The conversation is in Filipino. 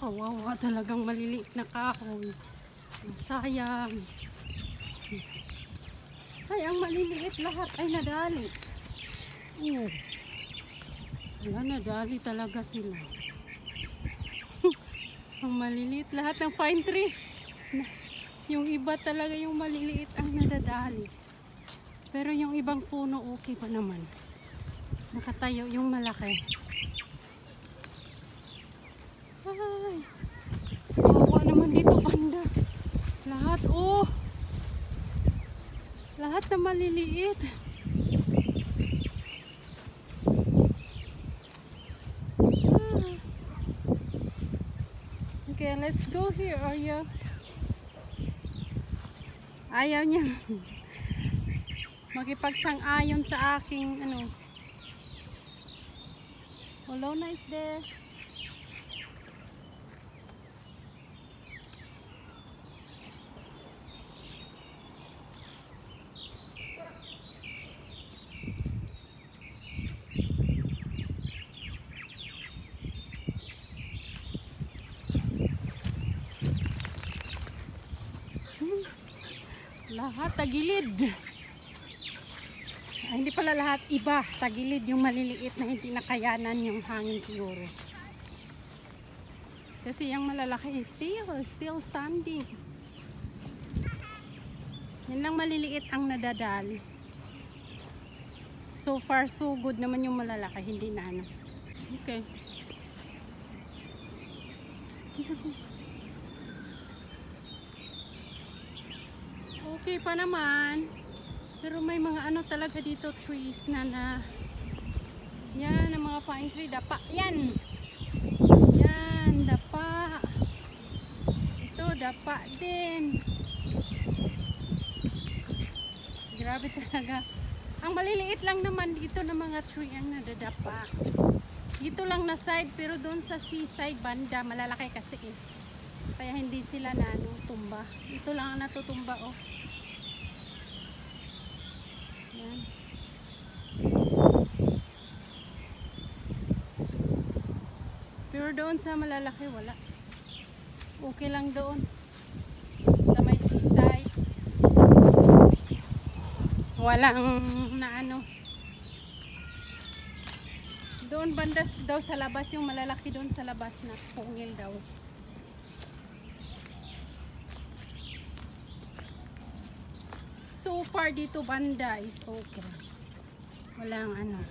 Kawawa talagang maliliit na kahoy. Sayang. Ay, ang maliliit lahat ay nadali. Oh. Wala, nadali talaga sila. Ang maliliit lahat ng pine tree. Yung iba talaga yung maliliit ang nadadali. Pero yung ibang puno okay pa naman. Nakatayo yung malaki. Ay, kawawa naman dito banda. Lahat oh. Lahat na maliliit. Okay, let's go here, Arya. Ayaw niya makipagsang-ayon sa aking ano. Lona is there. Lahat tagilid. Ay, hindi pala lahat, iba tagilid yung maliliit na hindi nakayanan yung hangin siguro. Kasi yung malalaki still standing. Yan lang maliliit ang nadadali. So far so good naman yung malalaki, hindi na ano. Okay. Okay pa naman. Pero may mga ano talaga dito, trees na yan, ang mga pine tree, dapa. Yan. Yan, dapa. Ito, dapa din. Grabe talaga. Ang maliliit lang naman dito na mga tree ang nadadapa. Dito lang na side, pero doon sa seaside banda, malalaki kasi eh. Kaya hindi sila na ano, tumba. Ito lang ang natutumba oh. Yan. Pero doon sa malalaki wala. Okay lang doon. Sa may seaside. Walang na ano. Doon banda daw sa labas yung malalaki doon sa labas na pungil daw. So far dito banda is okay. Walang ano.